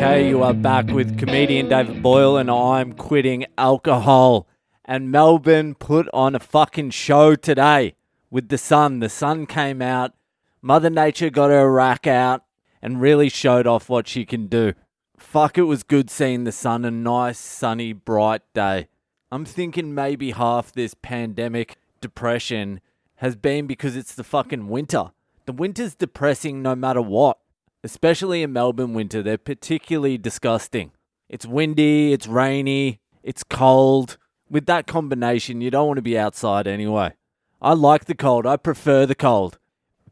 Okay, you are back with comedian David Boyle, and I'm quitting alcohol. And Melbourne put on a fucking show today with the sun. The sun came out, Mother Nature got her rack out and really showed off what she can do. Fuck, it was good seeing the sun, a nice, sunny, bright day. I'm thinking maybe half this pandemic depression has been because it's the fucking winter. The winter's depressing no matter what. Especially in Melbourne winter, they're particularly disgusting. It's windy, it's rainy, it's cold. With that combination, you don't want to be outside anyway. I like the cold, I prefer the cold.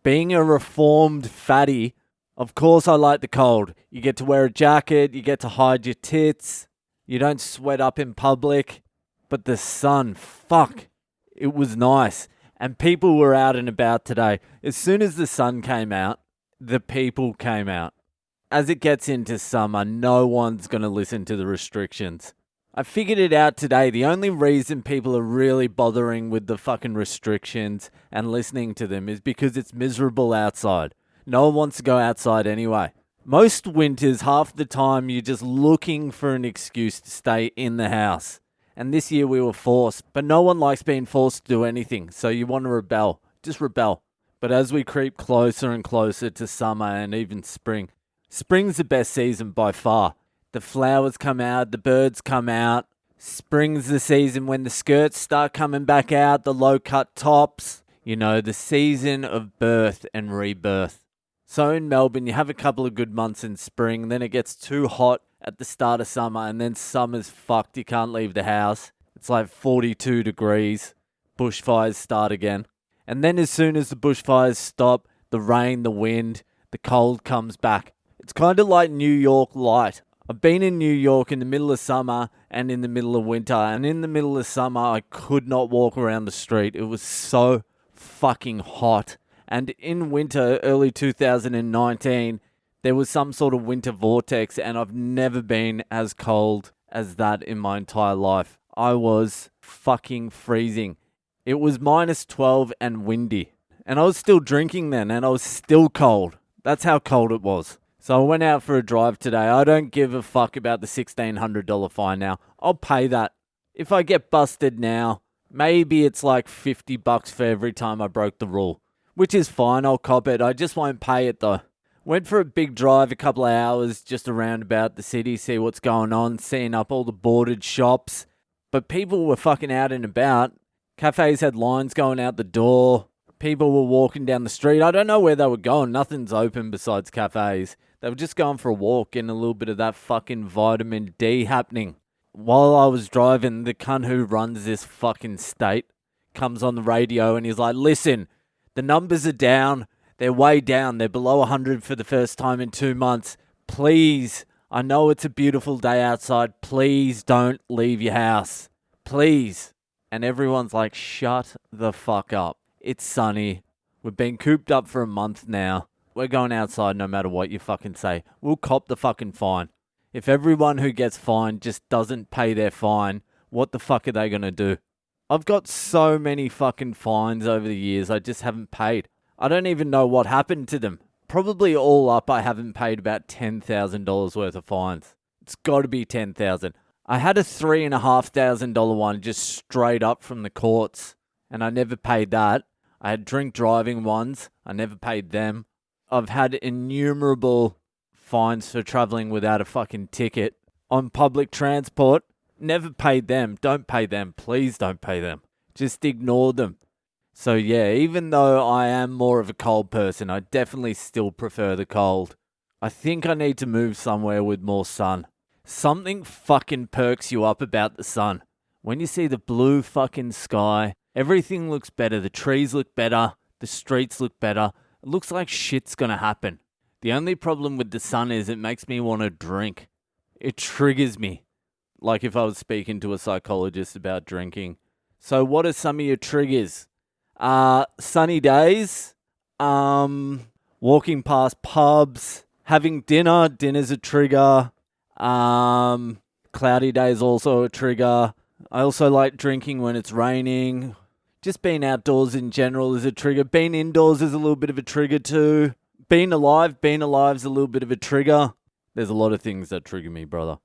Being a reformed fatty, of course I like the cold. You get to wear a jacket, you get to hide your tits, you don't sweat up in public. But the sun, fuck, it was nice. And people were out and about today. As soon as the sun came out, the people came out. As it gets into summer, no one's going to listen to the restrictions. I figured it out today. The only reason people are really bothering with the fucking restrictions and listening to them is because it's miserable outside. No one wants to go outside anyway. Most winters, half the time, you're just looking for an excuse to stay in the house. And this year we were forced. But no one likes being forced to do anything. So you want to rebel. Just rebel. But as we creep closer and closer to summer and even spring, spring's the best season by far. The flowers come out, the birds come out. Spring's the season when the skirts start coming back out, the low-cut tops. You know, the season of birth and rebirth. So in Melbourne, you have a couple of good months in spring, then it gets too hot at the start of summer, and then summer's fucked. You can't leave the house. It's like 42 degrees. Bushfires start again. And then as soon as the bushfires stop, the rain, the wind, the cold comes back. It's kind of like New York light. I've been in New York in the middle of summer and in the middle of winter. And in the middle of summer, I could not walk around the street. It was so fucking hot. And in winter, early 2019, there was some sort of winter vortex. And I've never been as cold as that in my entire life. I was fucking freezing. It was minus 12 and windy. And I was still drinking then, and I was still cold. That's how cold it was. So I went out for a drive today. I don't give a fuck about the $1,600 fine now. I'll pay that. If I get busted now, maybe it's like $50 for every time I broke the rule. Which is fine, I'll cop it. I just won't pay it though. Went for a big drive, a couple of hours, just around about the city, see what's going on, seeing up all the boarded shops. But people were fucking out and about. Cafes had lines going out the door. People were walking down the street. I don't know where they were going. Nothing's open besides cafes. They were just going for a walk, getting a little bit of that fucking vitamin D happening. While I was driving, the cunt who runs this fucking state comes on the radio and he's like, listen, the numbers are down. They're way down. They're below 100 for the first time in 2 months. Please, I know it's a beautiful day outside. Please don't leave your house. Please. And everyone's like, shut the fuck up. It's sunny. We've been cooped up for a month now. We're going outside no matter what you fucking say. We'll cop the fucking fine. If everyone who gets fined just doesn't pay their fine, what the fuck are they going to do? I've got so many fucking fines over the years I just haven't paid. I don't even know what happened to them. Probably all up I haven't paid about $10,000 worth of fines. It's got to be $10,000. I had a $3,500 one just straight up from the courts, and I never paid that. I had drink driving ones. I never paid them. I've had innumerable fines for traveling without a fucking ticket. On public transport, never paid them. Don't pay them. Please don't pay them. Just ignore them. So yeah, even though I am more of a cold person, I definitely still prefer the cold. I think I need to move somewhere with more sun. Something fucking perks you up about the sun. When you see the blue fucking sky, everything looks better. The trees look better. The streets look better. It looks like shit's gonna happen. The only problem with the sun is it makes me want to drink. It triggers me. Like if I was speaking to a psychologist about drinking. So what are some of your triggers? Sunny days. Walking past pubs. Having dinner. Dinner's a trigger. Cloudy days also a trigger. I also like drinking when it's raining. Just being outdoors in general is a trigger. Being indoors is a little bit of a trigger too. Being alive's a little bit of a trigger. There's a lot of things that trigger me, brother.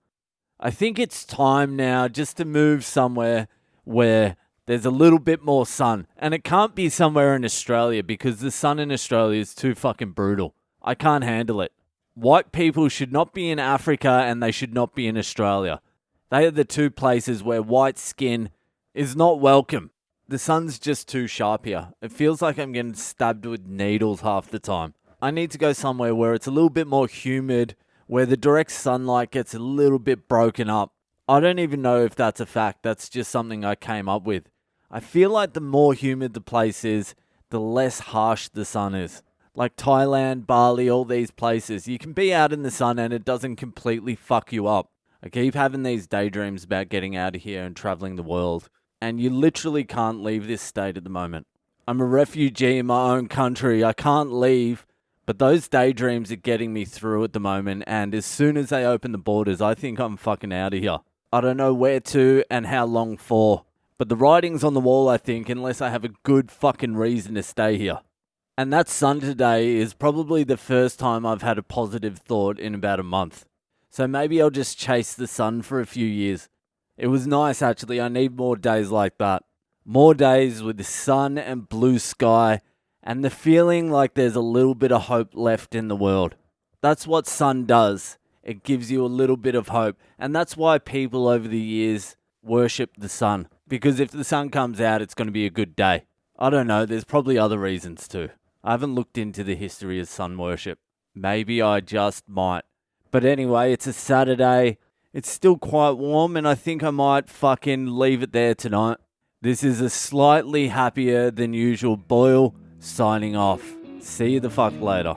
I think it's time now just to move somewhere where there's a little bit more sun. And it can't be somewhere in Australia because the sun in Australia is too fucking brutal. I can't handle it. White people should not be in Africa and they should not be in Australia. They are the two places where white skin is not welcome. The sun's just too sharp here. It feels like I'm getting stabbed with needles half the time. I need to go somewhere where it's a little bit more humid, where the direct sunlight gets a little bit broken up. I don't even know if that's a fact. That's just something I came up with. I feel like the more humid the place is, the less harsh the sun is. Like Thailand, Bali, all these places. You can be out in the sun and it doesn't completely fuck you up. I keep having these daydreams about getting out of here and traveling the world. And you literally can't leave this state at the moment. I'm a refugee in my own country. I can't leave. But those daydreams are getting me through at the moment. And as soon as they open the borders, I think I'm fucking out of here. I don't know where to and how long for. But the writing's on the wall, I think, unless I have a good fucking reason to stay here. And that sun today is probably the first time I've had a positive thought in about a month. So maybe I'll just chase the sun for a few years. It was nice, actually. I need more days like that. More days with the sun and blue sky and the feeling like there's a little bit of hope left in the world. That's what sun does. It gives you a little bit of hope. And that's why people over the years worship the sun. Because if the sun comes out, it's going to be a good day. I don't know. There's probably other reasons too. I haven't looked into the history of sun worship. Maybe I just might. But anyway, it's a Saturday. It's still quite warm and I think I might fucking leave it there tonight. This is a slightly happier than usual Boyle signing off. See you the fuck later.